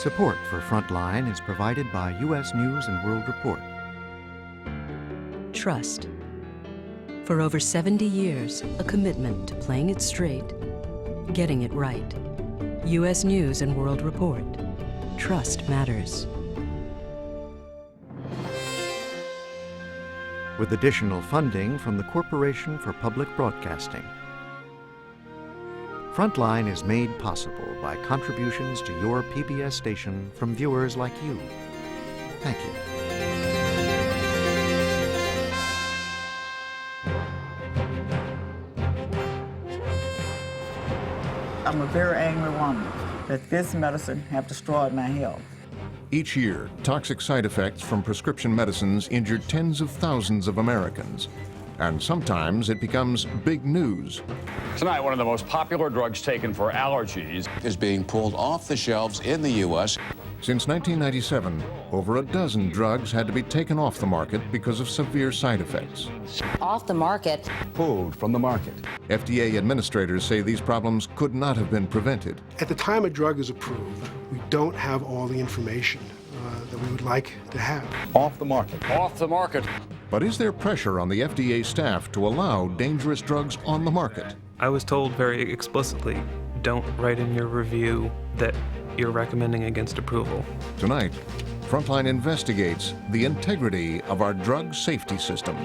Support for Frontline is provided by U.S. News and World Report. Trust. For over 70 years, a commitment to playing it straight, getting it right. U.S. News and World Report. Trust matters. With additional funding from the Corporation for Public Broadcasting. Frontline is made possible by contributions to your PBS station from viewers like you. Thank you. I'm a very angry woman that this medicine have destroyed my health. Each year, toxic side effects from prescription medicines injure tens of thousands of Americans. And sometimes it becomes big news. Tonight, one of the most popular drugs taken for allergies is being pulled off the shelves in the U.S. Since 1997, over a dozen drugs had to be taken off the market because of severe side effects. Off the market. Pulled from the market. FDA administrators say these problems could not have been prevented. At the time a drug is approved, we don't have all the information that we would like to have. Off the market. off the market. But is there pressure on the FDA staff to allow dangerous drugs on the market? I was told very explicitly, don't write in your review that you're recommending against approval. Tonight, Frontline investigates the integrity of our drug safety system.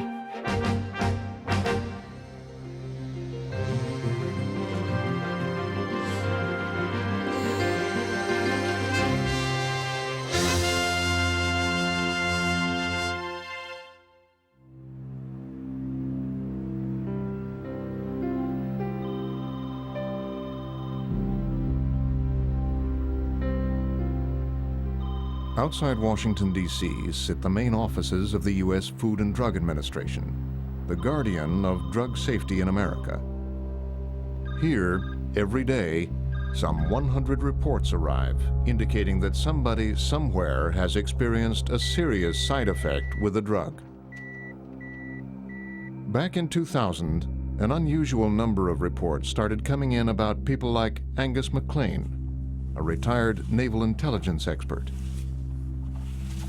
Outside Washington, D.C. sit the main offices of the U.S. Food and Drug Administration, the guardian of drug safety in America. Here, every day, some 100 reports arrive indicating that somebody somewhere has experienced a serious side effect with a drug. Back in 2000, an unusual number of reports started coming in about people like Angus Mclean, a retired naval intelligence expert.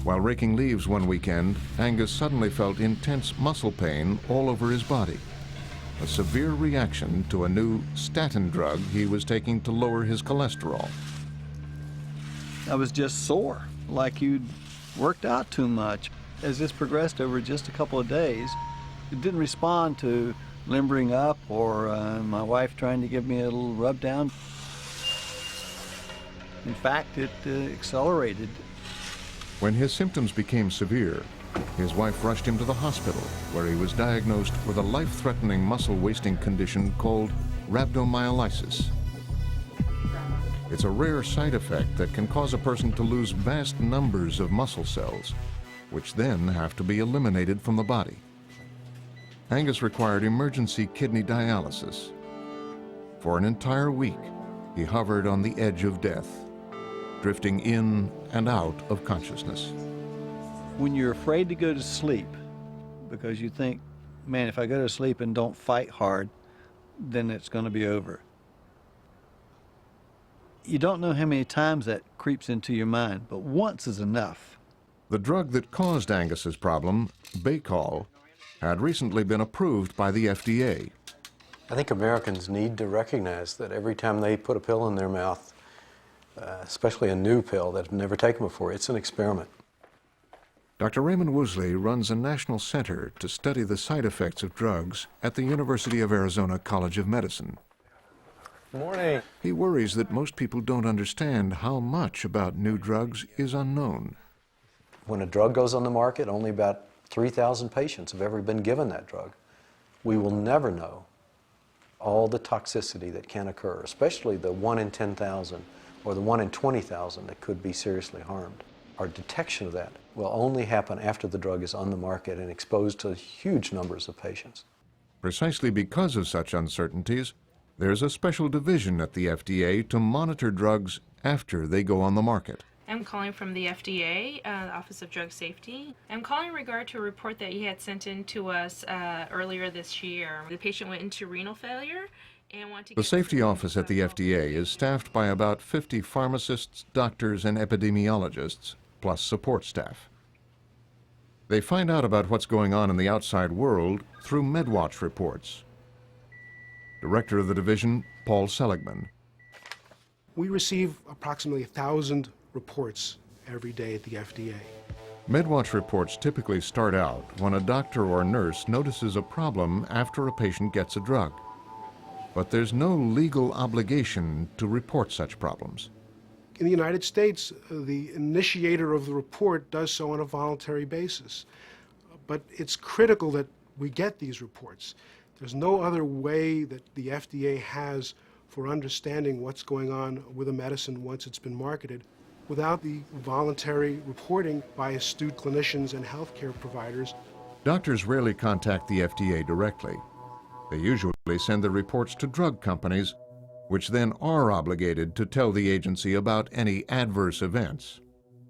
While raking leaves one weekend, Angus suddenly felt intense muscle pain all over his body, a severe reaction to a new statin drug he was taking to lower his cholesterol. I was just sore, like you'd worked out too much. As this progressed over just a couple of days, it didn't respond to limbering up or my wife trying to give me a little rub down. In fact, it accelerated. When his symptoms became severe, his wife rushed him to the hospital, where he was diagnosed with a life-threatening muscle-wasting condition called rhabdomyolysis. It's a rare side effect that can cause a person to lose vast numbers of muscle cells, which then have to be eliminated from the body. Angus required emergency kidney dialysis. For an entire week, he hovered on the edge of death, drifting in and out of consciousness. When you're afraid to go to sleep because you think, man, if I go to sleep and don't fight hard, then it's going to be over. You don't know how many times that creeps into your mind, but once is enough. The drug that caused Angus's problem, Baycol, had recently been approved by the FDA. I think Americans need to recognize that every time they put a pill in their mouth, especially a new pill that they've never taken before, it's an experiment. Dr. Raymond Woosley runs a national center to study the side effects of drugs at the University of Arizona College of Medicine. Good morning. He worries that most people don't understand how much about new drugs is unknown. When a drug goes on the market, only about 3,000 patients have ever been given that drug. We will never know all the toxicity that can occur, especially the 1 in 10,000 or the 1 in 20,000 that could be seriously harmed. Our detection of that will only happen after the drug is on the market and exposed to huge numbers of patients. Precisely because of such uncertainties, there's a special division at the FDA to monitor drugs after they go on the market. I'm calling from the FDA, the Office of Drug Safety. I'm calling in regard to a report that you had sent in to us earlier this year. The patient went into renal failure and want to The get safety some office at the info. FDA is staffed by about 50 pharmacists, doctors, and epidemiologists, plus support staff. They find out about what's going on in the outside world through MedWatch reports. Director of the division, Paul Seligman. We receive approximately 1,000 reports every day at the FDA. MedWatch reports typically start out when a doctor or nurse notices a problem after a patient gets a drug. But there's no legal obligation to report such problems. In the United States, the initiator of the report does so on a voluntary basis. But it's critical that we get these reports. There's no other way that the FDA has for understanding what's going on with a medicine once it's been marketed without the voluntary reporting by astute clinicians and healthcare providers. Doctors rarely contact the FDA directly. They usually send the reports to drug companies, which then are obligated to tell the agency about any adverse events.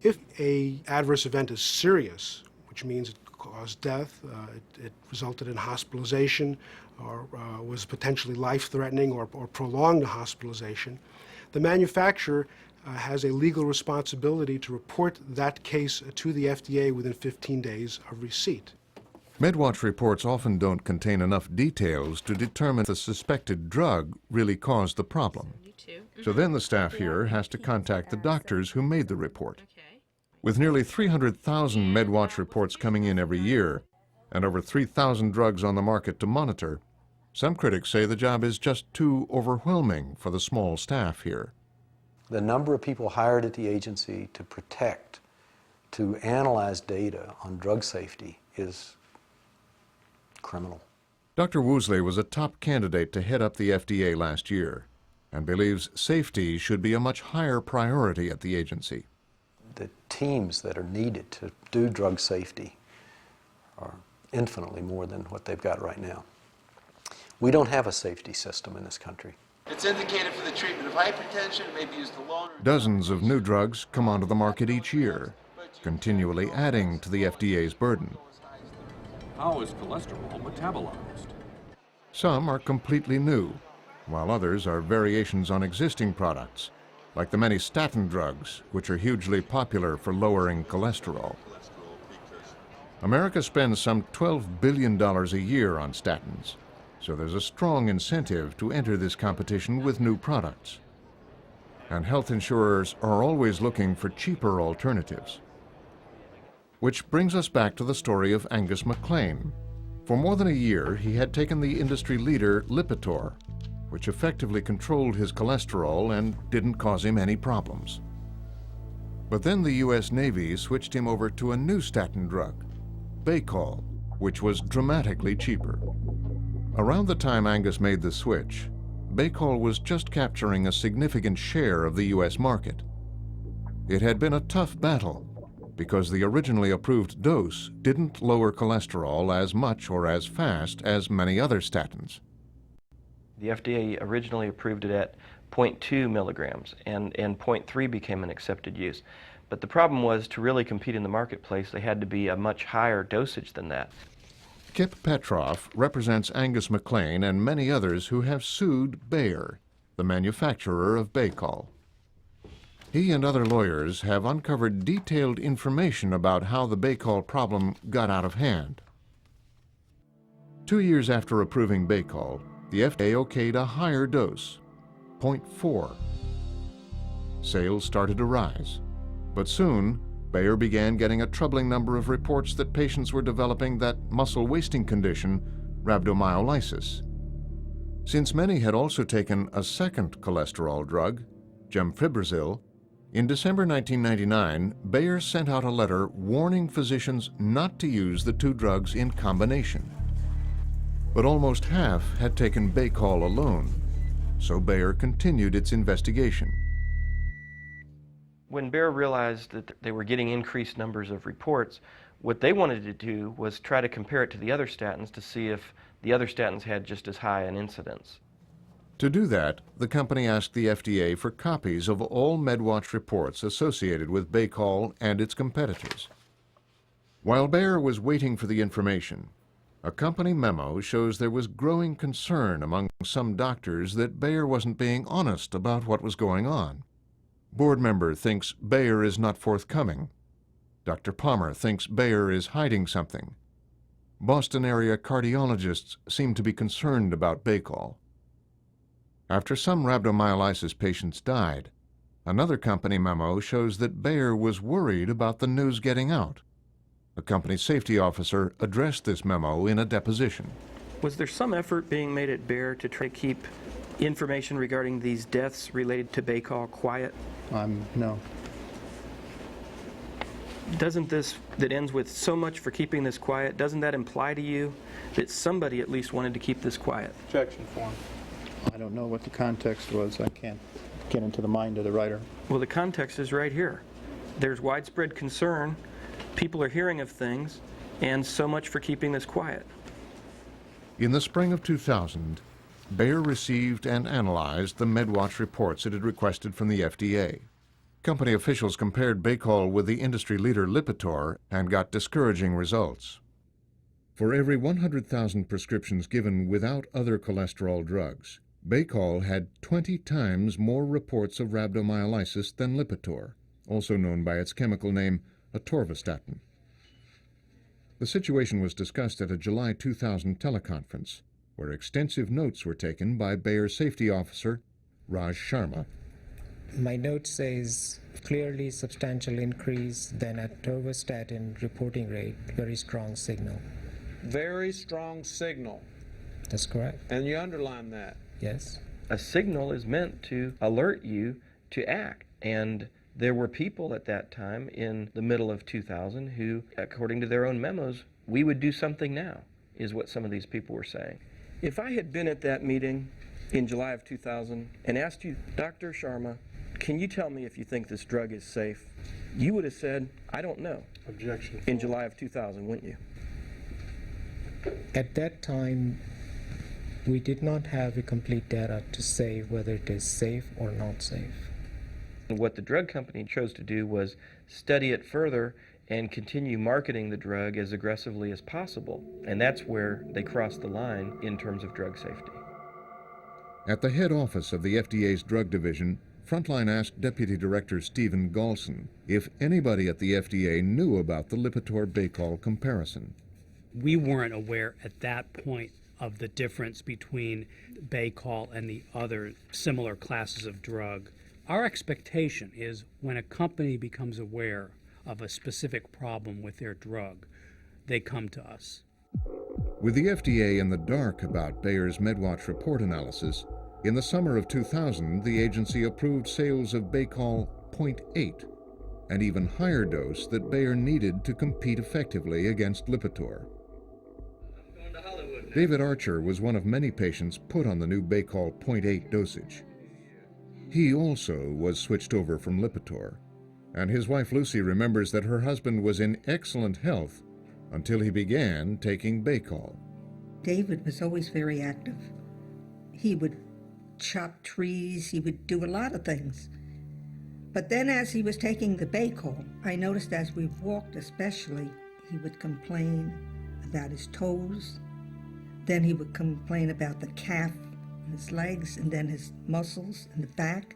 If an adverse event is serious, which means it caused death, it resulted in hospitalization, or was potentially life-threatening or prolonged hospitalization, the manufacturer has a legal responsibility to report that case to the FDA within 15 days of receipt. MedWatch reports often don't contain enough details to determine if the suspected drug really caused the problem. So then the staff here has to contact the doctors who made the report. With nearly 300,000 MedWatch reports coming in every year, and over 3,000 drugs on the market to monitor, some critics say the job is just too overwhelming for the small staff here. The number of people hired at the agency to protect, to analyze data on drug safety is criminal. Dr. Woosley was a top candidate to head up the FDA last year and believes safety should be a much higher priority at the agency. The teams that are needed to do drug safety are infinitely more than what they've got right now. We don't have a safety system in this country. It's indicated for the treatment of hypertension. It may be used alone. Dozens of new drugs come onto the market each year, continually adding to the FDA's burden. How is cholesterol metabolized? Some are completely new, while others are variations on existing products, like the many statin drugs, which are hugely popular for lowering cholesterol. America spends some $12 billion a year on statins, so there's a strong incentive to enter this competition with new products. And health insurers are always looking for cheaper alternatives. Which brings us back to the story of Angus Mclean. For more than a year, he had taken the industry leader Lipitor, which effectively controlled his cholesterol and didn't cause him any problems. But then the U.S. Navy switched him over to a new statin drug, Baycol, which was dramatically cheaper. Around the time Angus made the switch, Baycol was just capturing a significant share of the U.S. market. It had been a tough battle because the originally approved dose didn't lower cholesterol as much or as fast as many other statins. The FDA originally approved it at 0.2 milligrams, and 0.3 became an accepted use. But the problem was, to really compete in the marketplace, they had to be a much higher dosage than that. Kip Petroff represents Angus Mclean and many others who have sued Bayer, the manufacturer of Baycol. He and other lawyers have uncovered detailed information about how the Baycol problem got out of hand. 2 years after approving Baycol, the FDA okayed a higher dose, 0.4. Sales started to rise, but soon Bayer began getting a troubling number of reports that patients were developing that muscle wasting condition, rhabdomyolysis. Since many had also taken a second cholesterol drug, gemfibrozil, in December 1999, Bayer sent out a letter warning physicians not to use the two drugs in combination. But almost half had taken Baycol alone, so Bayer continued its investigation. When Bayer realized that they were getting increased numbers of reports, what they wanted to do was try to compare it to the other statins to see if the other statins had just as high an incidence. To do that, the company asked the FDA for copies of all MedWatch reports associated with Baycol and its competitors. While Bayer was waiting for the information, A company memo shows there was growing concern among some doctors that Bayer wasn't being honest about what was going on. Board member thinks Bayer is not forthcoming. Dr. Palmer thinks Bayer is hiding something. Boston area cardiologists seem to be concerned about Baycol. After some rhabdomyolysis patients died, another company memo shows that Bayer was worried about the news getting out. A company safety officer addressed this memo in a deposition. Was there some effort being made at Bayer to try to keep information regarding these deaths related to Baycol quiet? No. Doesn't this, that ends with so much for keeping this quiet, doesn't that imply to you that somebody at least wanted to keep this quiet? Objection form. I don't know what the context was. I can't get into the mind of the writer. Well, the context is right here. There's widespread concern, people are hearing of things, and so much for keeping this quiet. In the spring of 2000, Bayer received and analyzed the MedWatch reports it had requested from the FDA. Company officials compared Baycol with the industry leader Lipitor and got discouraging results. For every 100,000 prescriptions given without other cholesterol drugs, Baycol had 20 times more reports of rhabdomyolysis than Lipitor, also known by its chemical name atorvastatin. The situation was discussed at a July 2000 teleconference, where extensive notes were taken by Bayer safety officer Raj Sharma. My note says clearly substantial increase than atorvastatin reporting rate, very strong signal. Very strong signal. That's correct. And you underline that. Yes. A signal is meant to alert you to act, and there were people at that time in the middle of 2000 who, according to their own memos, we would do something now, is what some of these people were saying. If I had been at that meeting in July of 2000 and asked you, Dr. Sharma, can you tell me if you think this drug is safe? You would have said, I don't know. Objection. In July of 2000, wouldn't you? At that time, we did not have a complete data to say whether it is safe or not safe. What the drug company chose to do was study it further and continue marketing the drug as aggressively as possible. And that's where they crossed the line in terms of drug safety. At the head office of the FDA's drug division, Frontline asked Deputy Director Stephen Galson if anybody at the FDA knew about the Lipitor-Baycol comparison. We weren't aware at that point of the difference between Baycol and the other similar classes of drug. Our expectation is when a company becomes aware of a specific problem with their drug, they come to us. With the FDA in the dark about Bayer's MedWatch report analysis, in the summer of 2000, the agency approved sales of Baycol 0.8, an even higher dose that Bayer needed to compete effectively against Lipitor. David Archer was one of many patients put on the new Baycol 0.8 dosage. He also was switched over from Lipitor, and his wife Lucy remembers that her husband was in excellent health until he began taking Baycol. David was always very active. He would chop trees, he would do a lot of things. But then as he was taking the Baycol, I noticed as we walked especially, he would complain about his toes, then he would complain about the calf and his legs, and then his muscles and the back.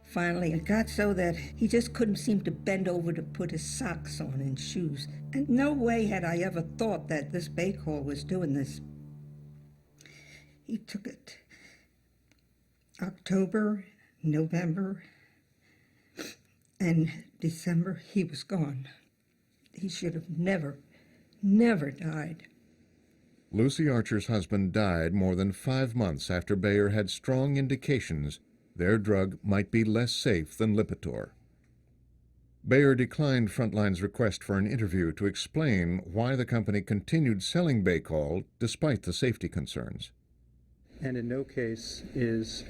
Finally, it got so that he just couldn't seem to bend over to put his socks on and shoes. And no way had I ever thought that this Baycol was doing this. He took it October, November, and December, he was gone. He should have never died. Lucy Archer's husband died more than 5 months after Bayer had strong indications their drug might be less safe than Lipitor. Bayer declined Frontline's request for an interview to explain why the company continued selling Baycol despite the safety concerns. And in no case is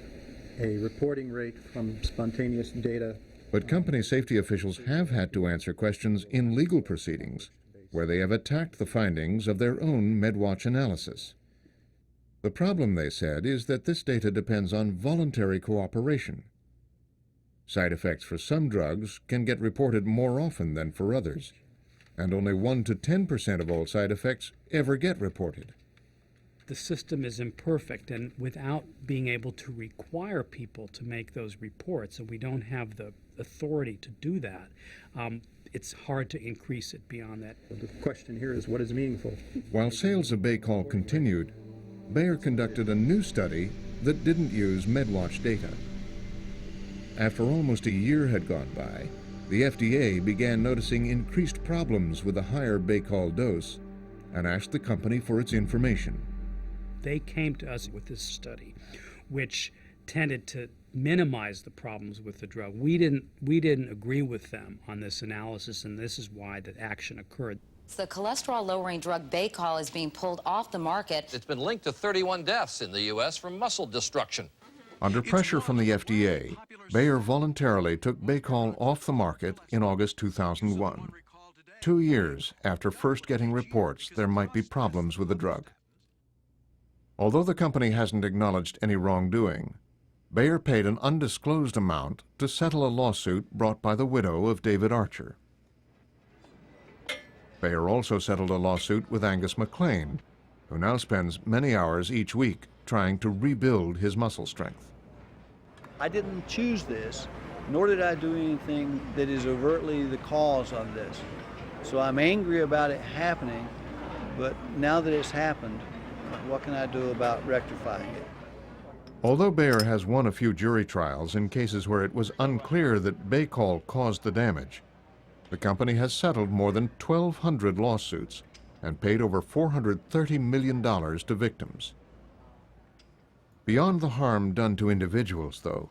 a reporting rate from spontaneous data. But company safety officials have had to answer questions in legal proceedings, where they have attacked the findings of their own MedWatch analysis. The problem, they said, is that this data depends on voluntary cooperation. Side effects for some drugs can get reported more often than for others, and only 1 to 10% of all side effects ever get reported. The system is imperfect, and without being able to require people to make those reports, and we don't have the authority to do that, it's hard to increase it beyond that. The question here is, what is meaningful? While sales of Baycol continued, Bayer conducted a new study that didn't use MedWatch data. After almost a year had gone by, the FDA began noticing increased problems with a higher Baycol dose and asked the company for its information. They came to us with this study, which tended to minimize the problems with the drug. We didn't agree with them on this analysis, and this is why the action occurred. The cholesterol-lowering drug Baycol is being pulled off the market. It's been linked to 31 deaths in the U.S. from muscle destruction. Under pressure from the FDA, Bayer voluntarily took Baycol off the market in August 2001, 2 years after first getting reports there might be problems with the drug. Although the company hasn't acknowledged any wrongdoing, Bayer paid an undisclosed amount to settle a lawsuit brought by the widow of David Archer. Bayer also settled a lawsuit with Angus Mclean, who now spends many hours each week trying to rebuild his muscle strength. I didn't choose this, nor did I do anything that is overtly the cause of this. So I'm angry about it happening, but now that it's happened, what can I do about rectifying it? Although Bayer has won a few jury trials in cases where it was unclear that Baycol caused the damage, the company has settled more than 1,200 lawsuits and paid over $430 million to victims. Beyond the harm done to individuals, though,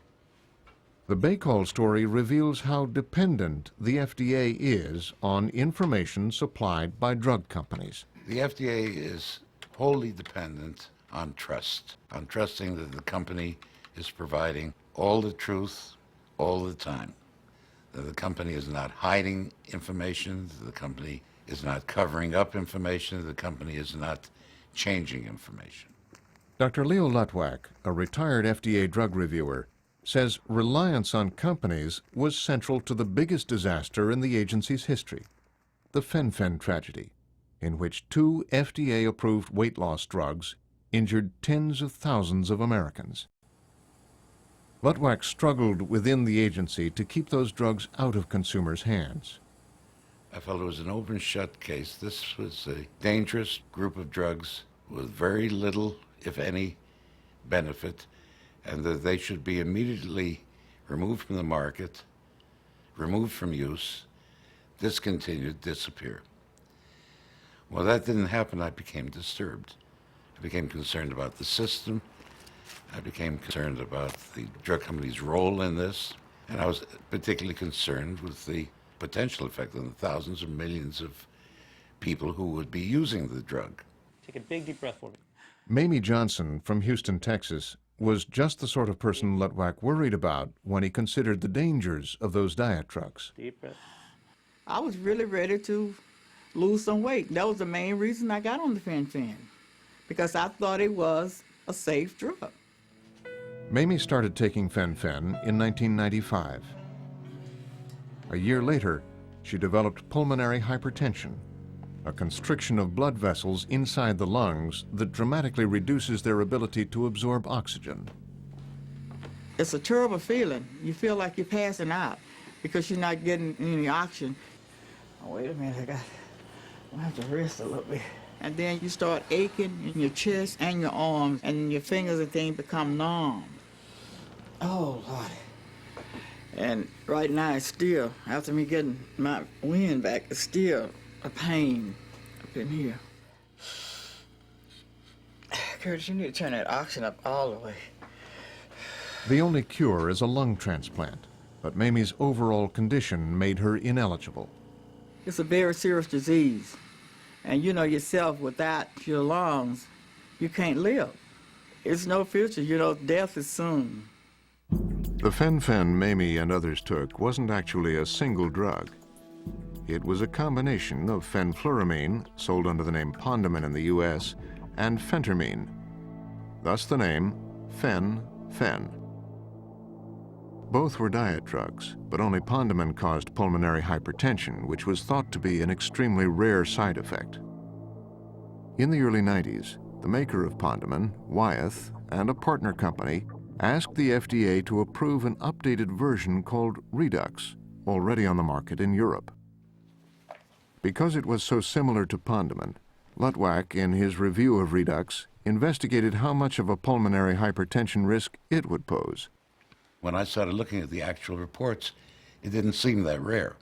the Baycol story reveals how dependent the FDA is on information supplied by drug companies. The FDA is wholly dependent on trust, on trusting that the company is providing all the truth all the time, that the company is not hiding information, that the company is not covering up information, that the company is not changing information. Dr. Leo Lutwak, a retired FDA drug reviewer, says reliance on companies was central to the biggest disaster in the agency's history, the Fen-Phen tragedy, in which 2 FDA-approved weight loss drugs injured tens of thousands of Americans. Lutwak struggled within the agency to keep those drugs out of consumers' hands. I felt it was an open-shut case. This was a dangerous group of drugs with very little, if any, benefit, and that they should be immediately removed from the market, removed from use, discontinued, disappear. Well, that didn't happen. I became disturbed. I became concerned about the system. I became concerned about the drug company's role in this, and I was particularly concerned with the potential effect on the thousands of millions of people who would be using the drug. Take a big, deep breath for me. Mamie Johnson from Houston, Texas, was just the sort of person Lutwak worried about when he considered the dangers of those diet drugs. Deep breath. I was really ready to lose some weight. That was the main reason I got on the Fen-Phen, because I thought it was a safe drug. Mamie started taking Fen-Phen in 1995. A year later, she developed pulmonary hypertension, a constriction of blood vessels inside the lungs that dramatically reduces their ability to absorb oxygen. It's a terrible feeling. You feel like you're passing out because you're not getting any oxygen. Oh, wait a minute, I have to rest a little bit. And then you start aching in your chest and your arms, and your fingers and things become numb. Oh, Lord. And right now, it's still, after me getting my wind back, it's still a pain up in here. Curtis, you need to turn that oxygen up all the way. The only cure is a lung transplant, but Mamie's overall condition made her ineligible. It's a very serious disease. And you know yourself, without your lungs, you can't live. It's no future. You know, death is soon. The Fen-Phen Mamie and others took wasn't actually a single drug. It was a combination of fenfluramine, sold under the name Pondamin in the U.S., and phentermine, thus the name Fen-Phen. Both were diet drugs, but only Pondiman caused pulmonary hypertension, which was thought to be an extremely rare side effect. In the early 90s, the maker of Pondiman, Wyeth, and a partner company asked the FDA to approve an updated version called Redux, already on the market in Europe. Because it was so similar to Pondiman, Lutwak, in his review of Redux, investigated how much of a pulmonary hypertension risk it would pose. When I started looking at the actual reports, it didn't seem that rare.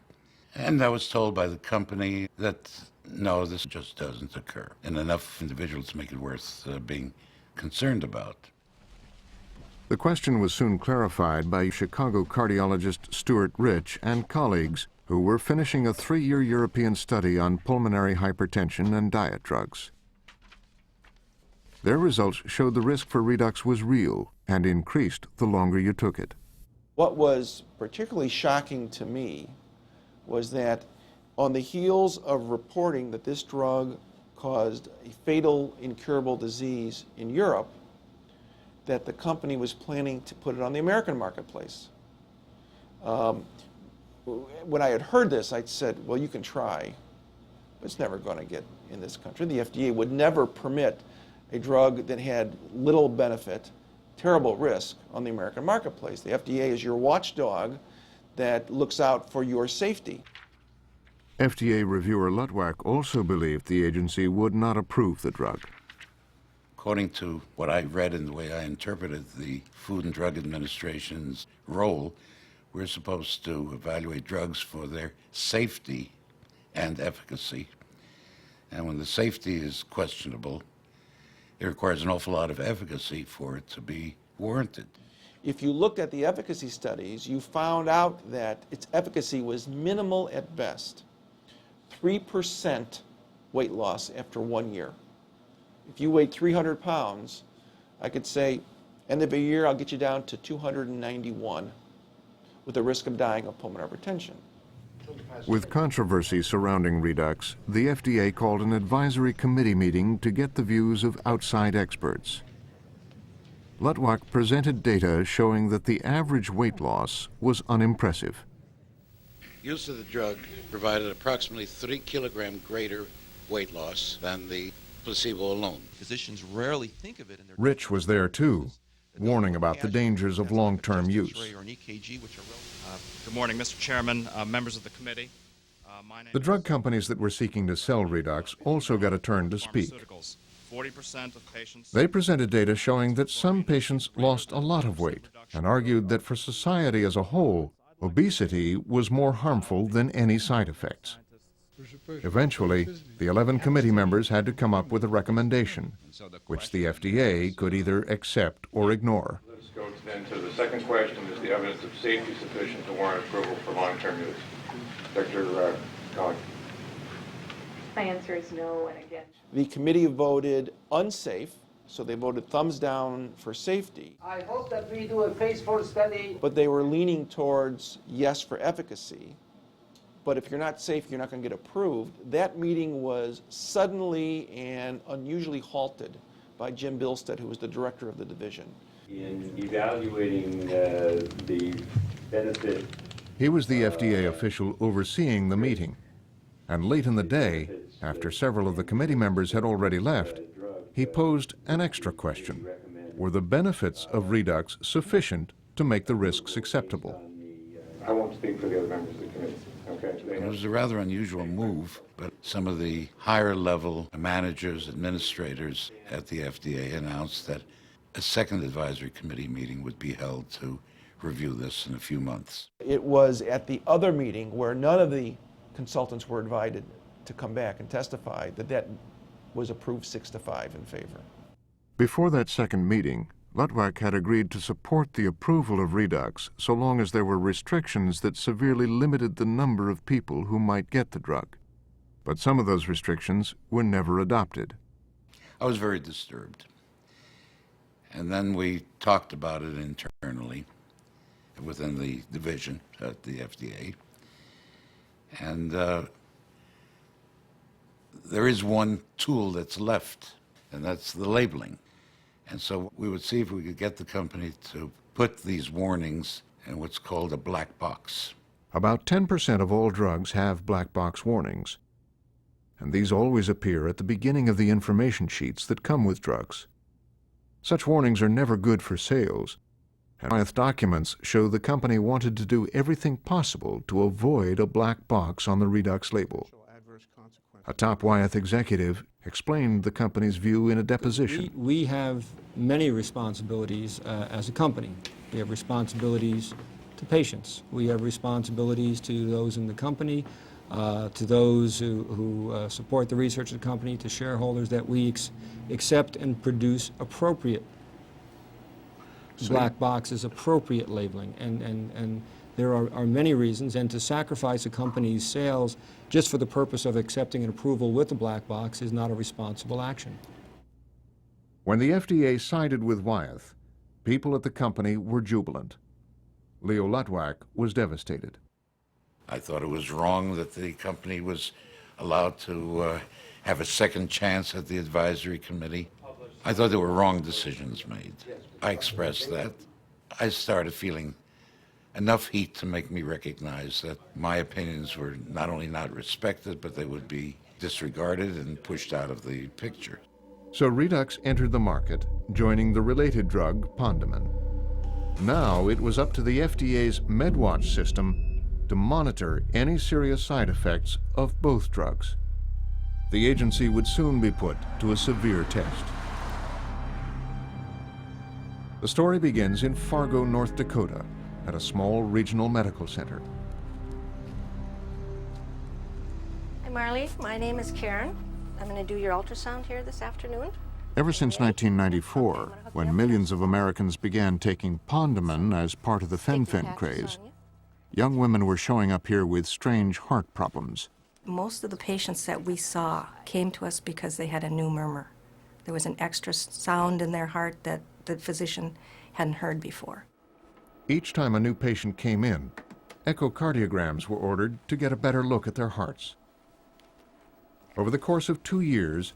And I was told by the company that, no, this just doesn't occur in enough individuals to make it worth being concerned about. The question was soon clarified by Chicago cardiologist Stuart Rich and colleagues who were finishing a 3-year European study on pulmonary hypertension and diet drugs. Their results showed the risk for Redux was real and increased the longer you took it. What was particularly shocking to me was that on the heels of reporting that this drug caused a fatal, incurable disease in Europe, that the company was planning to put it on the American marketplace. When I had heard this, I said, well, you can try, but it's never going to get in this country. The FDA would never permit a drug that had little benefit, terrible risk on the American marketplace. The FDA is your watchdog that looks out for your safety. FDA reviewer Lutwak also believed the agency would not approve the drug. According to what I read and the way I interpreted the Food and Drug Administration's role, we're supposed to evaluate drugs for their safety and efficacy. And when the safety is questionable, it requires an awful lot of efficacy for it to be warranted. If you looked at the efficacy studies, you found out that its efficacy was minimal at best. 3% weight loss after 1 year. If you weighed 300 pounds, I could say, end of a year, I'll get you down to 291 with the risk of dying of pulmonary hypertension. With controversy surrounding Redux, the FDA called an advisory committee meeting to get the views of outside experts. Lutwak presented data showing that the average weight loss was unimpressive. Use of the drug provided approximately 3 kilogram greater weight loss than the placebo alone. Physicians rarely think of it in their... Rich was there too, warning about the dangers of long-term use. Good morning, Mr. Chairman, members of the committee. The drug companies that were seeking to sell Redux also got a turn to speak. 40% of patients... They presented data showing that some patients lost a lot of weight and argued that for society as a whole, obesity was more harmful than any side effects. Eventually, the 11 committee members had to come up with a recommendation, which the FDA could either accept or ignore. Let's go then to the second question. Is the evidence of safety sufficient to warrant approval for long-term use? Dr. Colley. My answer is no, and again. The committee voted unsafe, so they voted thumbs down for safety. I hope that we do a phase 4 study. But they were leaning towards yes for efficacy. But if you're not safe, you're not going to get approved. That meeting was suddenly and unusually halted by Jim Bilstead, who was the director of the division. In evaluating the benefit... He was the FDA official overseeing the meeting. And late in the day, after several of the committee members had already left, he posed an extra question. Were the benefits of Redux sufficient to make the risks acceptable? I won't speak for the other members of the committee. Okay. It was a rather unusual move, but some of the higher level managers, administrators at the FDA announced that a second advisory committee meeting would be held to review this in a few months. It was at the other meeting where none of the consultants were invited to come back and testify that was approved 6-5 in favor. Before that second meeting, Lutwak had agreed to support the approval of Redux so long as there were restrictions that severely limited the number of people who might get the drug. But some of those restrictions were never adopted. I was very disturbed. And then we talked about it internally within the division at the FDA. And there is one tool that's left, and that's the labeling. And so we would see if we could get the company to put these warnings in what's called a black box. About 10% of all drugs have black box warnings, and these always appear at the beginning of the information sheets that come with drugs. Such warnings are never good for sales, and Wyeth documents show the company wanted to do everything possible to avoid a black box on the Redux label. A top Wyeth executive explained the company's view in a deposition. We have many responsibilities as a company. We have responsibilities to patients. We have responsibilities to those in the company, to those who support the research of the company, to shareholders, that we accept and produce appropriate black boxes, appropriate labeling. And there are many reasons, and to sacrifice a company's sales just for the purpose of accepting an approval with the black box is not a responsible action. When the FDA sided with Wyeth, people at the company were jubilant. Leo Lutwak was devastated. I thought it was wrong that the company was allowed to have a second chance at the advisory committee. I thought there were wrong decisions made. I expressed that. I started feeling enough heat to make me recognize that my opinions were not only not respected, but they would be disregarded and pushed out of the picture. So Redux entered the market, joining the related drug, Pondamin. Now it was up to the FDA's MedWatch system to monitor any serious side effects of both drugs. The agency would soon be put to a severe test. The story begins in Fargo, North Dakota, at a small regional medical center. Hi, Marley. My name is Karen. I'm going to do your ultrasound here this afternoon. Ever since 1994, when millions of Americans began taking Pondamin as part of the fen-phen craze, young women were showing up here with strange heart problems. Most of the patients that we saw came to us because they had a new murmur. There was an extra sound in their heart that the physician hadn't heard before. Each time a new patient came in, echocardiograms were ordered to get a better look at their hearts. Over the course of 2 years,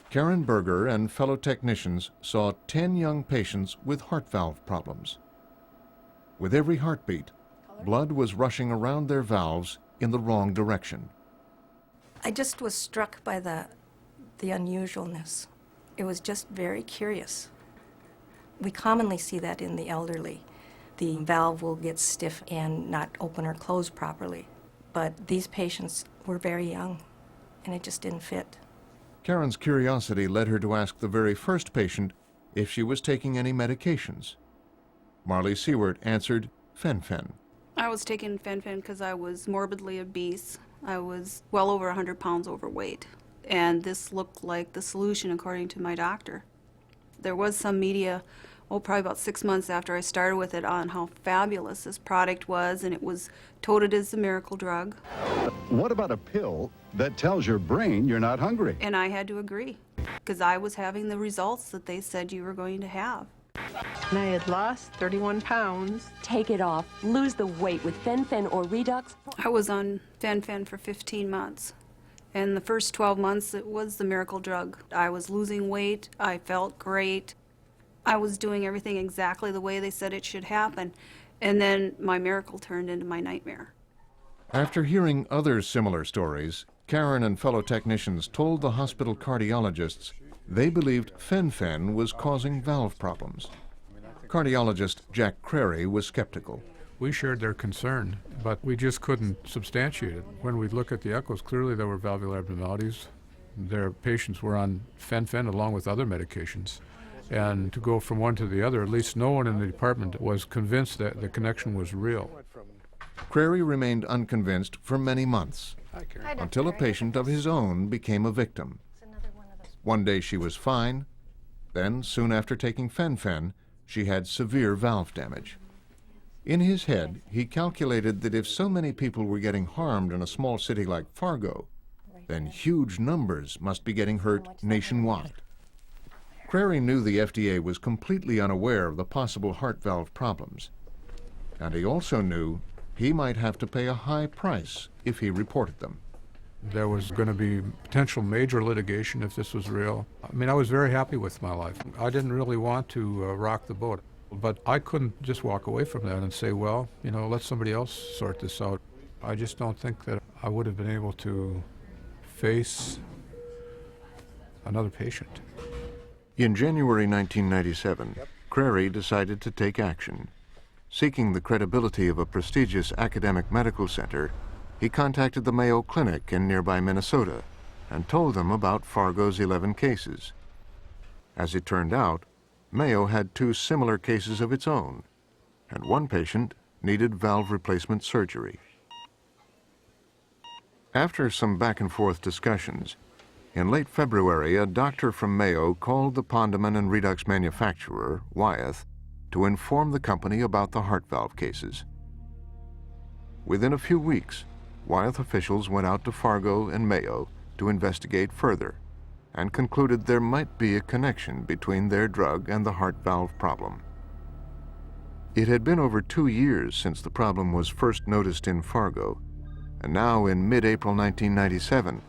Karen Berger and fellow technicians saw 10 young patients with heart valve problems. With every heartbeat, blood was rushing around their valves in the wrong direction. I just was struck by the unusualness. It was just very curious. We commonly see that in the elderly. The valve will get stiff and not open or close properly. But these patients were very young, and it just didn't fit. Karen's curiosity led her to ask the very first patient if she was taking any medications. Marley Seward answered fen-phen. I was taking fen-phen because I was morbidly obese. I was well over 100 pounds overweight, and this looked like the solution according to my doctor. There was some media, probably about 6 months after I started with it, on how fabulous this product was, and it was touted as a miracle drug. What about a pill that tells your brain you're not hungry? And I had to agree, because I was having the results that they said you were going to have. And I had lost 31 pounds. Take it off. Lose the weight with fen-phen or Redux. I was on fen-phen for 15 months. And the first 12 months, it was the miracle drug. I was losing weight. I felt great. I was doing everything exactly the way they said it should happen. And then my miracle turned into my nightmare. After hearing other similar stories, Karen and fellow technicians told the hospital cardiologists they believed fen-phen was causing valve problems. Cardiologist Jack Crary was skeptical. We shared their concern, but we just couldn't substantiate it. When we look at the echoes, clearly there were valvular abnormalities. Their patients were on fen-phen along with other medications. And to go from one to the other, at least no one in the department was convinced that the connection was real. Crary remained unconvinced for many months, until a patient of his own became a victim. One day she was fine, then soon after taking fen-phen, she had severe valve damage. In his head, he calculated that if so many people were getting harmed in a small city like Fargo, then huge numbers must be getting hurt nationwide. Crary knew the FDA was completely unaware of the possible heart valve problems, and he also knew he might have to pay a high price if he reported them. There was going to be potential major litigation if this was real. I mean, I was very happy with my life. I didn't really want to rock the boat. But I couldn't just walk away from that and say, well, you know, let somebody else sort this out. I just don't think that I would have been able to face another patient. In January 1997, Crary decided to take action. Seeking the credibility of a prestigious academic medical center, he contacted the Mayo Clinic in nearby Minnesota and told them about Fargo's 11 cases. As it turned out, Mayo had 2 similar cases of its own, and one patient needed valve replacement surgery. After some back-and-forth discussions, in late February, a doctor from Mayo called the Pondeman and Redux manufacturer, Wyeth, to inform the company about the heart valve cases. Within a few weeks, Wyeth officials went out to Fargo and Mayo to investigate further and concluded there might be a connection between their drug and the heart valve problem. It had been over 2 years since the problem was first noticed in Fargo, and now in mid-April 1997,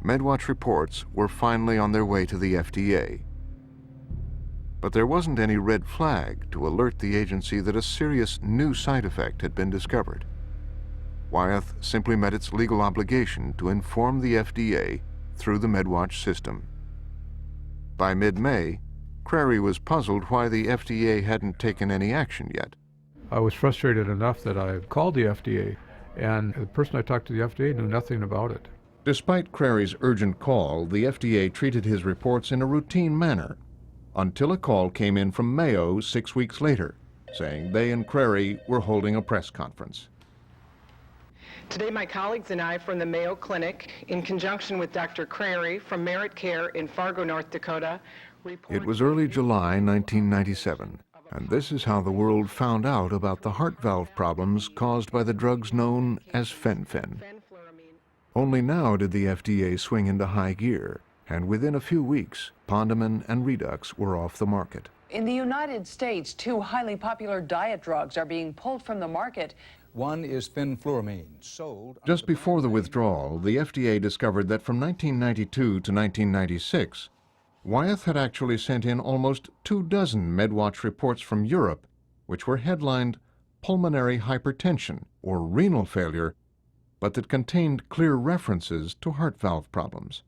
MedWatch reports were finally on their way to the FDA. But there wasn't any red flag to alert the agency that a serious new side effect had been discovered. Wyeth simply met its legal obligation to inform the FDA through the MedWatch system. By mid-May, Crary was puzzled why the FDA hadn't taken any action yet. I was frustrated enough that I called the FDA, and the person I talked to the FDA knew nothing about it. Despite Crary's urgent call, the FDA treated his reports in a routine manner, until a call came in from Mayo 6 weeks later, saying they and Crary were holding a press conference. Today, my colleagues and I from the Mayo Clinic, in conjunction with Dr. Crary from Merit Care in Fargo, North Dakota, It was early July 1997, and this is how the world found out about the heart valve problems caused by the drugs known as fen-phen. Only now did the FDA swing into high gear, and within a few weeks, Pondeman and Redux were off the market. In the United States, 2 highly popular diet drugs are being pulled from the market. One is fenfluramine, sold... Just before the withdrawal, the FDA discovered that from 1992 to 1996, Wyeth had actually sent in almost 24 MedWatch reports from Europe, which were headlined Pulmonary Hypertension or renal failure, but that contained clear references to heart valve problems.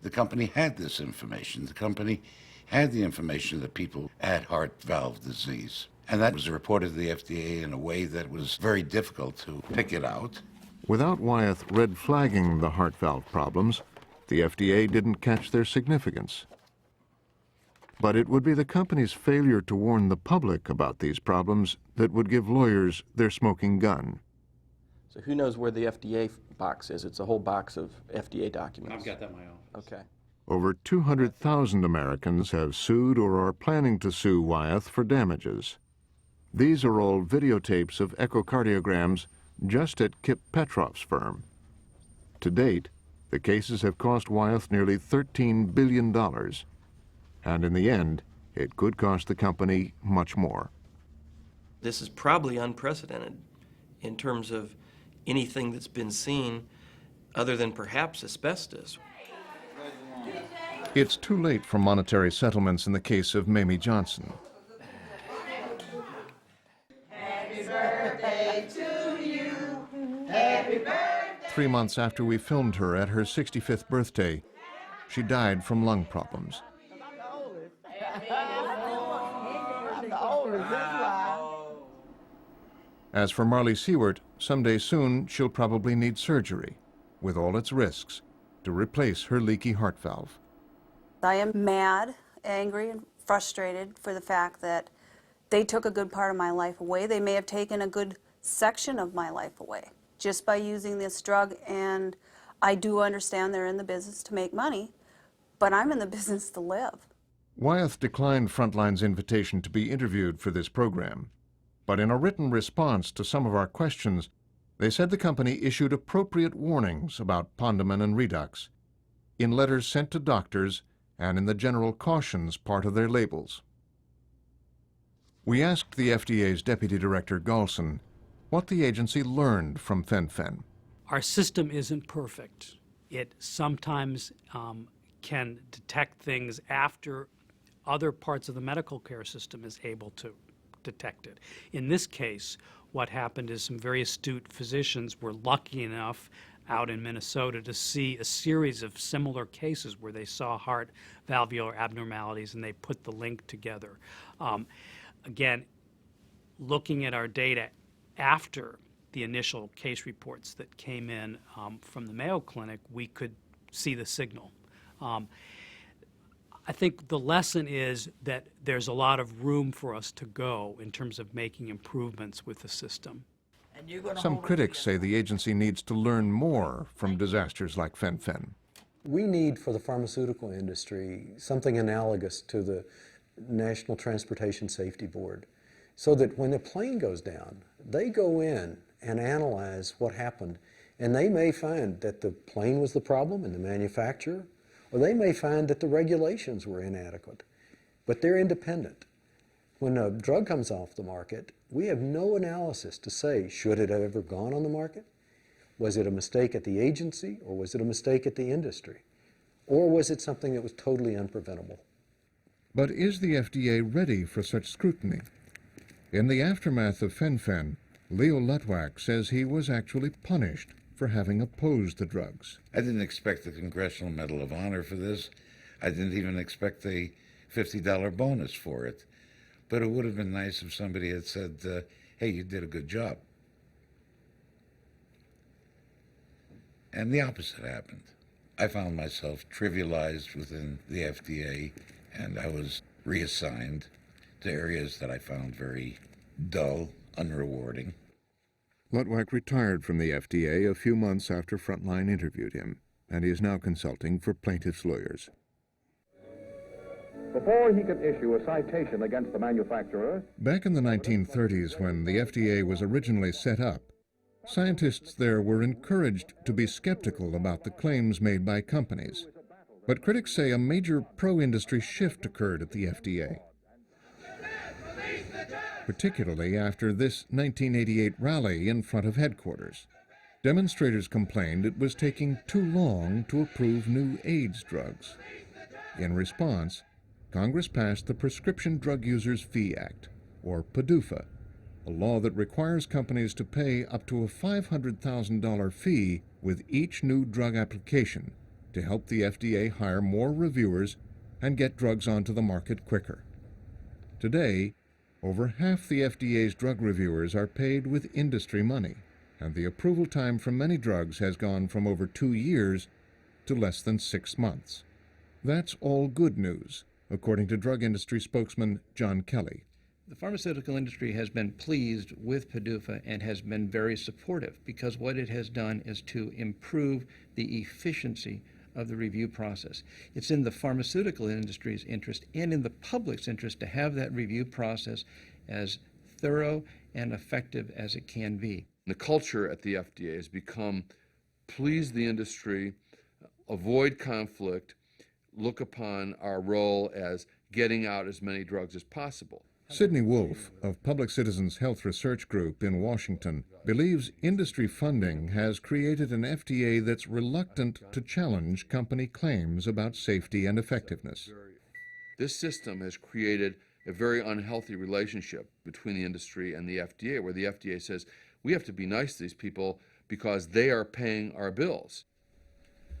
The company had this information. The company had the information that people had heart valve disease. And that was reported to the FDA in a way that was very difficult to pick it out. Without Wyeth red flagging the heart valve problems, the FDA didn't catch their significance. But it would be the company's failure to warn the public about these problems that would give lawyers their smoking gun. So who knows where the FDA box is? It's a whole box of FDA documents. I've got that in my office. Okay. Over 200,000 Americans have sued or are planning to sue Wyeth for damages. These are all videotapes of echocardiograms just at Kip Petrov's firm. To date, the cases have cost Wyeth nearly $13 billion. And in the end, it could cost the company much more. This is probably unprecedented in terms of anything that's been seen other than perhaps asbestos. It's too late for monetary settlements in the case of Mamie Johnson. Happy birthday to you. Happy birthday. 3 months after we filmed her at her 65th birthday, she died from lung problems. As for Marley Seward, someday soon she'll probably need surgery, with all its risks, to replace her leaky heart valve. I am mad, angry, and frustrated for the fact that they took a good part of my life away. They may have taken a good section of my life away just by using this drug, and I do understand they're in the business to make money, but I'm in the business to live. Wyeth declined Frontline's invitation to be interviewed for this program, but in a written response to some of our questions, they said the company issued appropriate warnings about Pondeman and Redux in letters sent to doctors and in the general cautions part of their labels. We asked the FDA's Deputy Director Galson what the agency learned from fen-phen. Our system isn't perfect. It sometimes can detect things after other parts of the medical care system is able to. detected. In this case, what happened is some very astute physicians were lucky enough out in Minnesota to see a series of similar cases where they saw heart valvular abnormalities, and they put the link together. Again, looking at our data after the initial case reports that came in from the Mayo Clinic, we could see the signal. I think the lesson is that there's a lot of room for us to go in terms of making improvements with the system. Some critics say the agency needs to learn more from disasters like Fen-Phen. We need for the pharmaceutical industry something analogous to the National Transportation Safety Board, so that when a plane goes down, they go in and analyze what happened, and they may find that the plane was the problem and the manufacturer, or they may find that the regulations were inadequate, but they're independent. When a drug comes off the market, we have no analysis to say, should it have ever gone on the market? Was it a mistake at the agency, or was it a mistake at the industry? Or was it something that was totally unpreventable? But is the FDA ready for such scrutiny? In the aftermath of Fen-Phen, Leo Lutwak says he was actually punished for having opposed the drugs. I didn't expect the Congressional Medal of Honor for this. I didn't even expect a $50 bonus for it. But it would have been nice if somebody had said, hey, you did a good job. And the opposite happened. I found myself trivialized within the FDA, and I was reassigned to areas that I found very dull, unrewarding. Lutwak retired from the FDA a few months after Frontline interviewed him, and he is now consulting for plaintiffs' lawyers. Before he could issue a citation against the manufacturer... Back in the 1930s, when the FDA was originally set up, scientists there were encouraged to be skeptical about the claims made by companies. But critics say a major pro-industry shift occurred at the FDA, particularly after this 1988 rally in front of headquarters. Demonstrators complained it was taking too long to approve new AIDS drugs. In response, Congress passed the Prescription Drug Users Fee Act, or PDUFA, a law that requires companies to pay up to a $500,000 fee with each new drug application to help the FDA hire more reviewers and get drugs onto the market quicker. Today, over half the FDA's drug reviewers are paid with industry money, and the approval time for many drugs has gone from over 2 years to less than 6 months. That's all good news, according to drug industry spokesman John Kelly. The pharmaceutical industry has been pleased with PDUFA and has been very supportive, because what it has done is to improve the efficiency of the review process. It's in the pharmaceutical industry's interest and in the public's interest to have that review process as thorough and effective as it can be. The culture at the FDA has become please the industry, avoid conflict, look upon our role as getting out as many drugs as possible. Sidney Wolfe of Public Citizens Health Research Group in Washington believes industry funding has created an FDA that's reluctant to challenge company claims about safety and effectiveness. This system has created a very unhealthy relationship between the industry and the FDA, where the FDA says, we have to be nice to these people because they are paying our bills.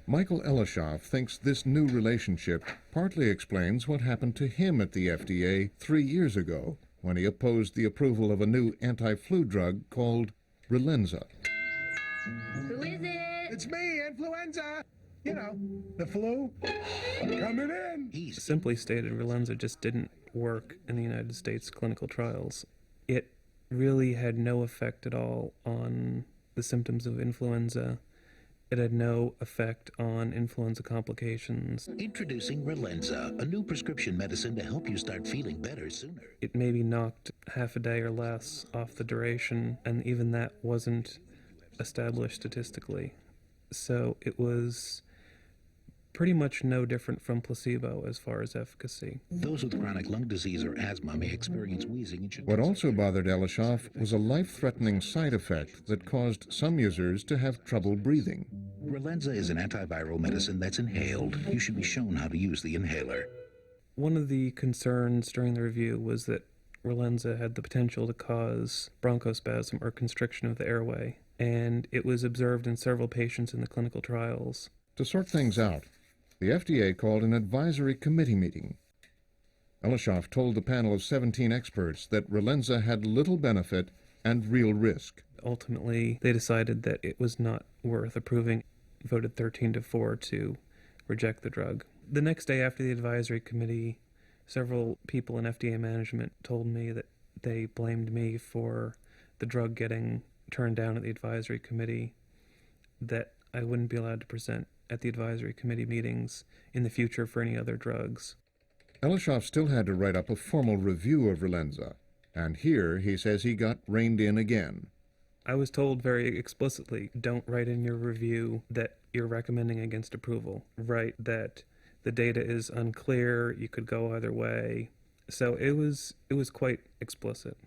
Michael Elishoff thinks this new relationship partly explains what happened to him at the FDA 3 years ago when he opposed the approval of a new anti-flu drug called Relenza. Who is it? It's me, influenza. You know, the flu. Coming in. Simply stated, Relenza just didn't work in the United States clinical trials. It really had no effect at all on the symptoms of influenza. It had no effect on influenza complications. Introducing Relenza, a new prescription medicine to help you start feeling better sooner. It maybe knocked half a day or less off the duration, and even that wasn't established statistically. So it was pretty much no different from placebo as far as efficacy. Those with chronic lung disease or asthma may experience wheezing and should... What also bothered Elishoff was a life-threatening side effect that caused some users to have trouble breathing. Relenza is an antiviral medicine that's inhaled. You should be shown how to use the inhaler. One of the concerns during the review was that Relenza had the potential to cause bronchospasm or constriction of the airway, and it was observed in several patients in the clinical trials. To sort things out, the FDA called an advisory committee meeting. Elishoff told the panel of 17 experts that Relenza had little benefit and real risk. Ultimately, they decided that it was not worth approving, voted 13-4 to reject the drug. The next day after the advisory committee, several people in FDA management told me that they blamed me for the drug getting turned down at the advisory committee, that I wouldn't be allowed to present at the advisory committee meetings in the future for any other drugs. Elishoff still had to write up a formal review of Relenza, and here he says he got reined in again. I was told very explicitly, don't write in your review that you're recommending against approval. Write that the data is unclear, you could go either way. So it was quite explicit.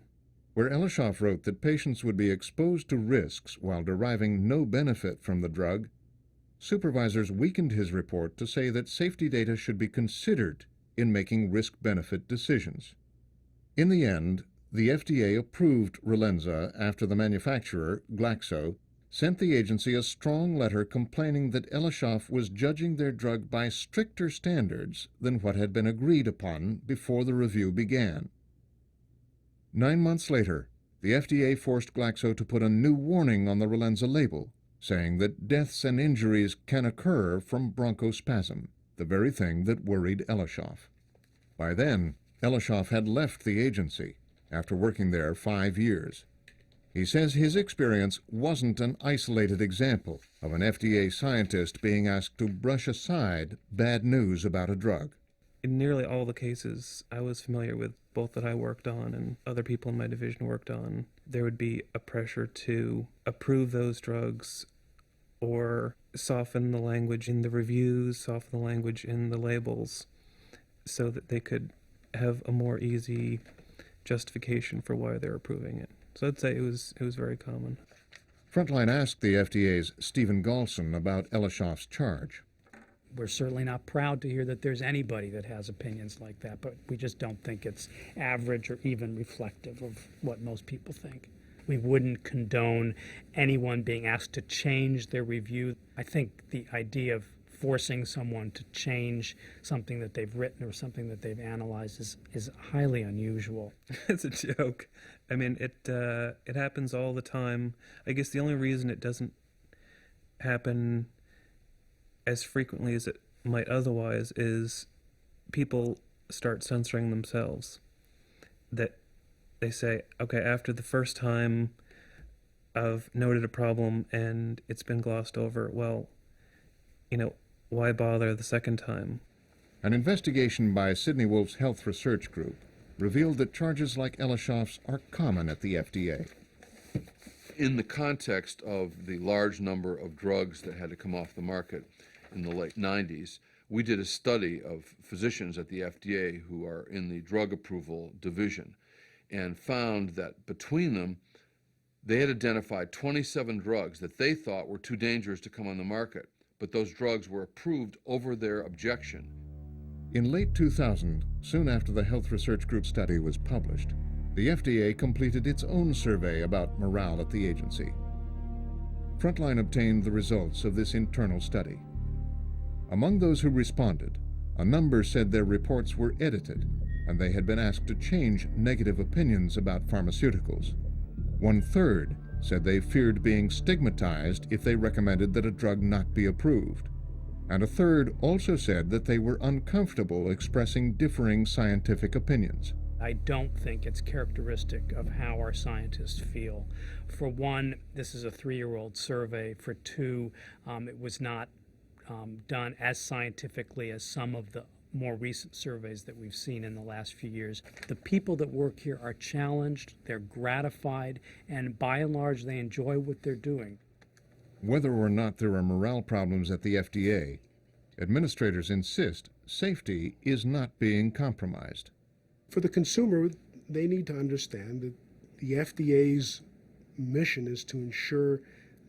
Where Elishoff wrote that patients would be exposed to risks while deriving no benefit from the drug, supervisors weakened his report to say that safety data should be considered in making risk-benefit decisions. In the end, the FDA approved Relenza after the manufacturer, Glaxo, sent the agency a strong letter complaining that Elishoff was judging their drug by stricter standards than what had been agreed upon before the review began. 9 months later, the FDA forced Glaxo to put a new warning on the Relenza label, saying that deaths and injuries can occur from bronchospasm, the very thing that worried Elishoff. By then, Elishoff had left the agency after working there 5 years. He says his experience wasn't an isolated example of an FDA scientist being asked to brush aside bad news about a drug. In nearly all the cases I was familiar with, both that I worked on and other people in my division worked on, there would be a pressure to approve those drugs or soften the language in the reviews, soften the language in the labels, so that they could have a more easy justification for why they're approving it. So I'd say it was very common. Frontline asked the FDA's Stephen Galson about Elishoff's charge. We're certainly not proud to hear that there's anybody that has opinions like that, but we just don't think it's average or even reflective of what most people think. We wouldn't condone anyone being asked to change their review. I think the idea of forcing someone to change something that they've written or something that they've analyzed is highly unusual. It's a joke. I mean, it happens all the time. I guess the only reason it doesn't happen as frequently as it might otherwise is people start censoring themselves. That they say, okay, after the first time I've noted a problem and it's been glossed over, well, why bother the second time? An investigation by Sidney Wolf's Health Research Group revealed that charges like Elishoff's are common at the FDA. In the context of the large number of drugs that had to come off the market in the late 90s, we did a study of physicians at the FDA who are in the drug approval division and found that between them, they had identified 27 drugs that they thought were too dangerous to come on the market, but those drugs were approved over their objection. In late 2000, soon after the Health Research Group study was published, the FDA completed its own survey about morale at the agency. Frontline obtained the results of this internal study. Among those who responded, a number said their reports were edited and they had been asked to change negative opinions about pharmaceuticals. 1/3 said they feared being stigmatized if they recommended that a drug not be approved. And 1/3 also said that they were uncomfortable expressing differing scientific opinions. I don't think it's characteristic of how our scientists feel. For one, this is a 3-year-old survey. For two, it was not done as scientifically as some of the more recent surveys that we've seen in the last few years. The people that work here are challenged, they're gratified, and by and large, they enjoy what they're doing. Whether or not there are morale problems at the FDA, administrators insist safety is not being compromised. For the consumer, they need to understand that the FDA's mission is to ensure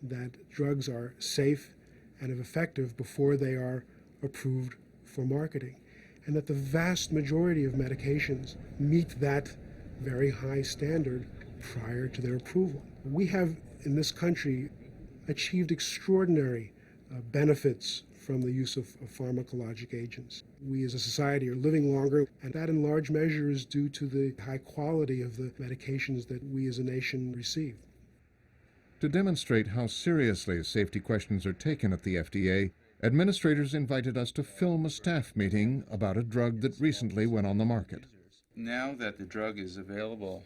that drugs are safe and effective before they are approved for marketing, and that the vast majority of medications meet that very high standard prior to their approval. We have, in this country, achieved extraordinary benefits from the use of pharmacologic agents. We as a society are living longer, and that in large measure is due to the high quality of the medications that we as a nation receive. To demonstrate how seriously safety questions are taken at the FDA, administrators invited us to film a staff meeting about a drug that recently went on the market. Now that the drug is available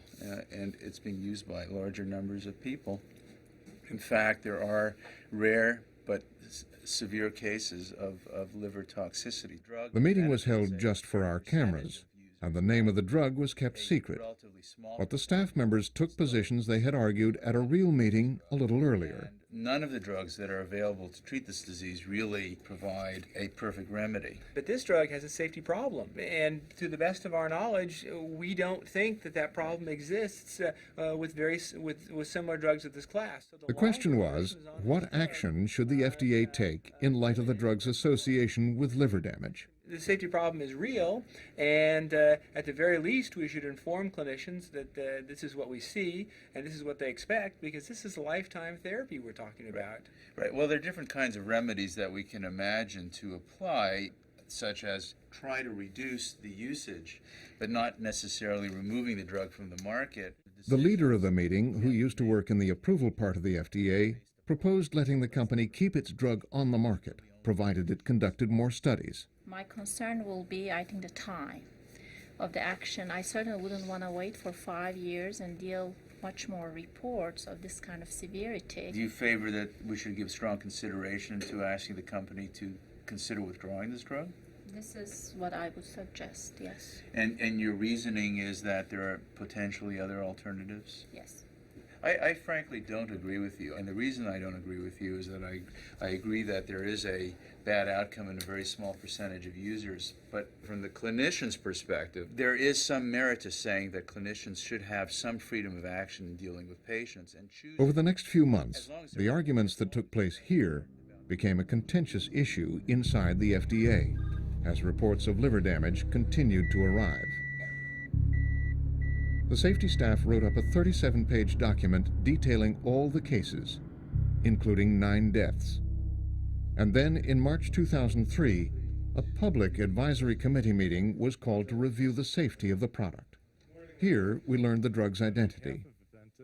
and it's being used by larger numbers of people, in fact, there are rare but severe cases of liver toxicity. The meeting was held just for our cameras, and the name of the drug was kept secret. But the staff members took positions they had argued at a real meeting a little earlier. None of the drugs that are available to treat this disease really provide a perfect remedy. But this drug has a safety problem, and to the best of our knowledge, we don't think that that problem exists with similar drugs of this class. So the question was, what action should the FDA take in light of the drug's association with liver damage? The safety problem is real, and at the very least, we should inform clinicians that this is what we see and this is what they expect, because this is a lifetime therapy we're talking about. Right. Well, there are different kinds of remedies that we can imagine to apply, such as try to reduce the usage, but not necessarily removing the drug from the market. The leader of the meeting, who used to work in the approval part of the FDA, proposed letting the company keep its drug on the market, provided it conducted more studies. My concern will be, I think, the time of the action. I certainly wouldn't want to wait for 5 years and deal much more reports of this kind of severity. Do you favor that we should give strong consideration to asking the company to consider withdrawing this drug? This is what I would suggest, yes. And your reasoning is that there are potentially other alternatives? Yes. I frankly don't agree with you, and the reason I don't agree with you is that I agree that there is a bad outcome in a very small percentage of users, but from the clinician's perspective, there is some merit to saying that clinicians should have some freedom of action in dealing with patients and choose. Over the next few months, the arguments that took place here became a contentious issue inside the FDA, as reports of liver damage continued to arrive. The safety staff wrote up a 37-page document detailing all the cases, including 9 deaths. And then, in March 2003, a public advisory committee meeting was called to review the safety of the product. Here, we learned the drug's identity.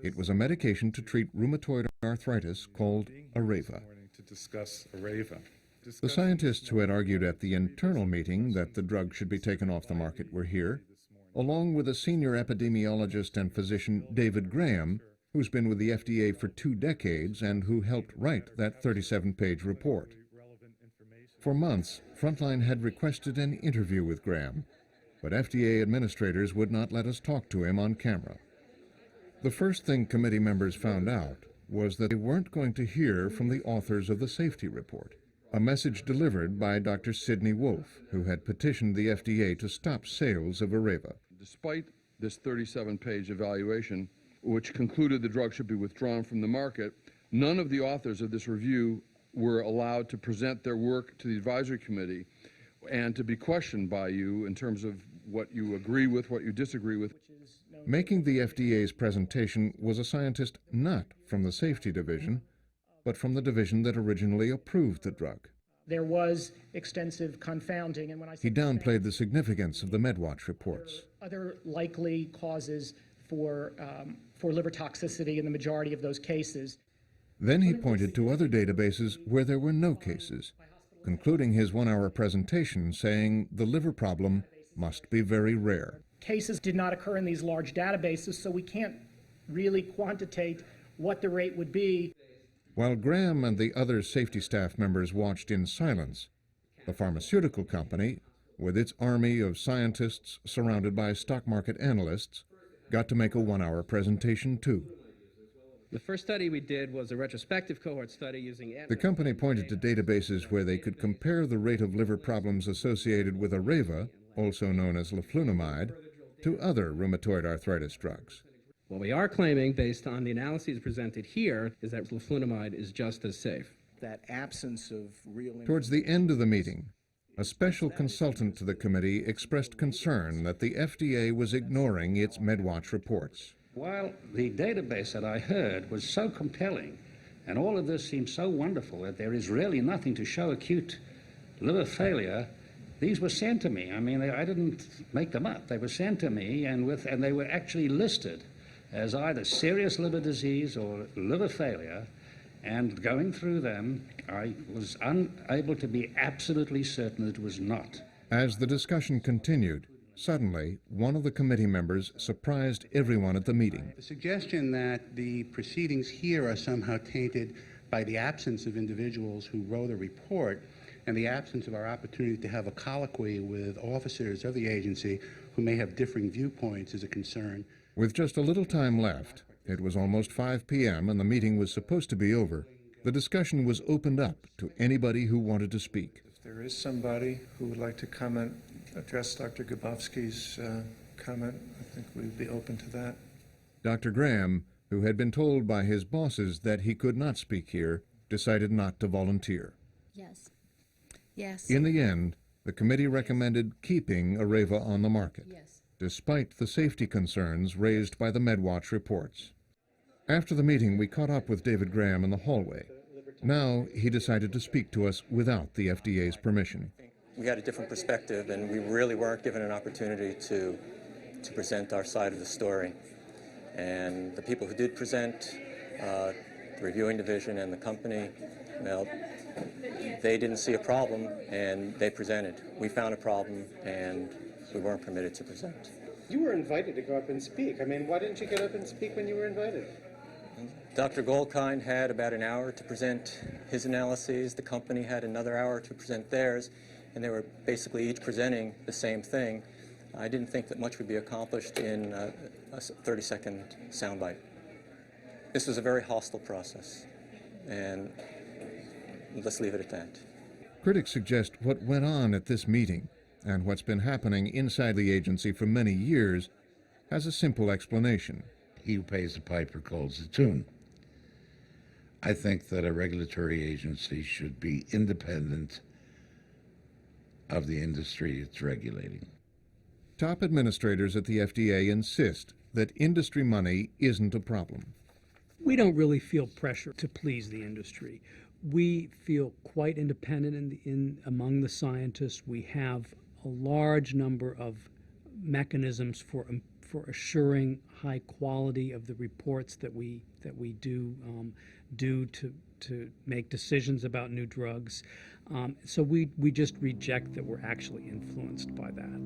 It was a medication to treat rheumatoid arthritis called Areva. The scientists who had argued at the internal meeting that the drug should be taken off the market were here, along with a senior epidemiologist and physician, David Graham, who's been with the FDA for 2 decades and who helped write that 37-page report. For months, Frontline had requested an interview with Graham, but FDA administrators would not let us talk to him on camera. The first thing committee members found out was that they weren't going to hear from the authors of the safety report, a message delivered by Dr. Sidney Wolfe, who had petitioned the FDA to stop sales of Areva. Despite this 37-page evaluation, which concluded the drug should be withdrawn from the market, none of the authors of this review were allowed to present their work to the advisory committee and to be questioned by you in terms of what you agree with, what you disagree with. Making the FDA's presentation was a scientist not from the safety division, but from the division that originally approved the drug. There was extensive confounding, and when I He downplayed the significance of the MedWatch reports. Other likely causes for liver toxicity in the majority of those cases. Then he pointed to other databases where there were no cases, concluding his 1-hour presentation saying the liver problem must be very rare. Cases did not occur in these large databases, so we can't really quantitate what the rate would be. While Graham and the other safety staff members watched in silence, the pharmaceutical company, with its army of scientists surrounded by stock market analysts, got to make a 1-hour presentation too. The first study we did was a retrospective cohort study using... The company pointed to databases where they could compare the rate of liver problems associated with Areva, also known as leflunomide, to other rheumatoid arthritis drugs. What we are claiming, based on the analyses presented here, is that leflunomide is just as safe. That absence of real... Towards the end of the meeting, A special consultant to the committee expressed concern that the FDA was ignoring its MedWatch reports. While the database that I heard was so compelling, and all of this seems so wonderful that there is really nothing to show acute liver failure, these were sent to me. I mean, I didn't make them up. They were sent to me, and they were actually listed as either serious liver disease or liver failure. And going through them, I was unable to be absolutely certain that it was not. As the discussion continued, suddenly one of the committee members surprised everyone at the meeting. The suggestion that the proceedings here are somehow tainted by the absence of individuals who wrote a report and the absence of our opportunity to have a colloquy with officers of the agency who may have differing viewpoints is a concern. With just a little time left, it was almost 5 p.m. and the meeting was supposed to be over. The discussion was opened up to anybody who wanted to speak. If there is somebody who would like to comment, address Dr. Grabowski's comment, I think we'd be open to that. Dr. Graham, who had been told by his bosses that he could not speak here, decided not to volunteer. Yes. Yes. In the end, the committee recommended keeping Areva on the market, Yes. despite the safety concerns raised by the MedWatch reports. After the meeting, we caught up with David Graham in the hallway. Now he decided to speak to us without the FDA's permission. We had a different perspective, and we really weren't given an opportunity to present our side of the story. And the people who did present, the reviewing division and the company, well, they didn't see a problem, and they presented. We found a problem, and we weren't permitted to present. You were invited to go up and speak. I mean, why didn't you get up and speak when you were invited? Dr. Goldkind had about an hour to present his analyses. The company had another hour to present theirs, and they were basically each presenting the same thing. I didn't think that much would be accomplished in a 30-second soundbite. This was a very hostile process, and let's leave it at that. Critics suggest what went on at this meeting and what's been happening inside the agency for many years has a simple explanation. He who pays the piper calls the tune. I think that a regulatory agency should be independent of the industry it's regulating. Top administrators at the FDA insist that industry money isn't a problem. We don't really feel pressure to please the industry. We feel quite independent among the scientists. We have a large number of mechanisms for assuring high quality of the reports that we do to make decisions about new drugs. So we just reject that we're actually influenced by that.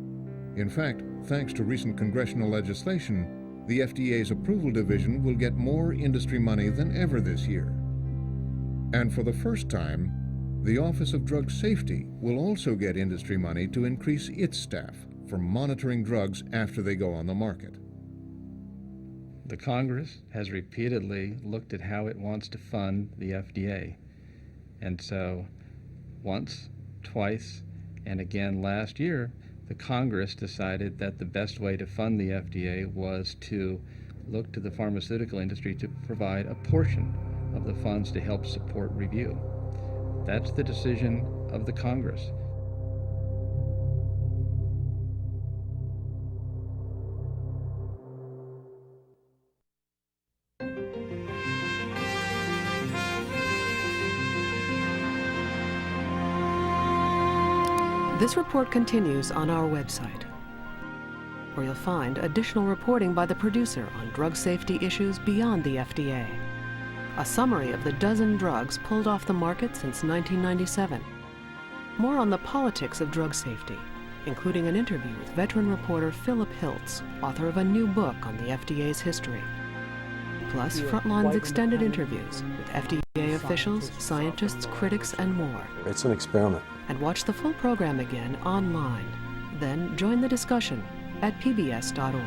In fact, thanks to recent congressional legislation, the FDA's approval division will get more industry money than ever this year. And for the first time, the Office of Drug Safety will also get industry money to increase its staff for monitoring drugs after they go on the market. The Congress has repeatedly looked at how it wants to fund the FDA. And so once, twice, and again last year, the Congress decided that the best way to fund the FDA was to look to the pharmaceutical industry to provide a portion of the funds to help support review. That's the decision of the Congress. This report continues on our website, where you'll find additional reporting by the producer on drug safety issues beyond the FDA. A summary of the dozen drugs pulled off the market since 1997. More on the politics of drug safety, including an interview with veteran reporter Philip Hiltz, author of a new book on the FDA's history. Plus, Frontline's extended interviews with FDA officials, scientists, critics, and more. It's an experiment. And watch the full program again online. Then join the discussion at pbs.org.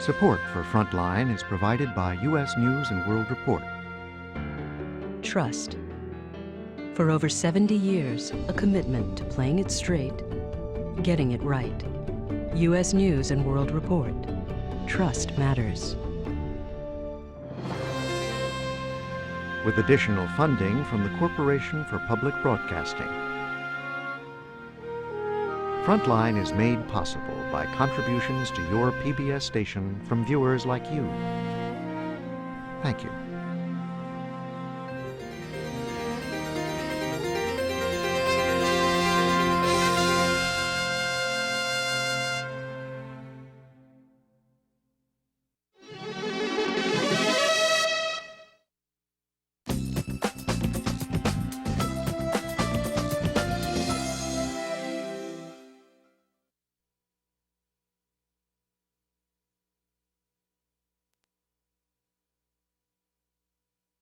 Support for Frontline is provided by U.S. News and World Report. Trust. For over 70 years, a commitment to playing it straight, getting it right. U.S. News and World Report. Trust matters. With additional funding from the Corporation for Public Broadcasting. Frontline is made possible by contributions to your PBS station from viewers like you. Thank you.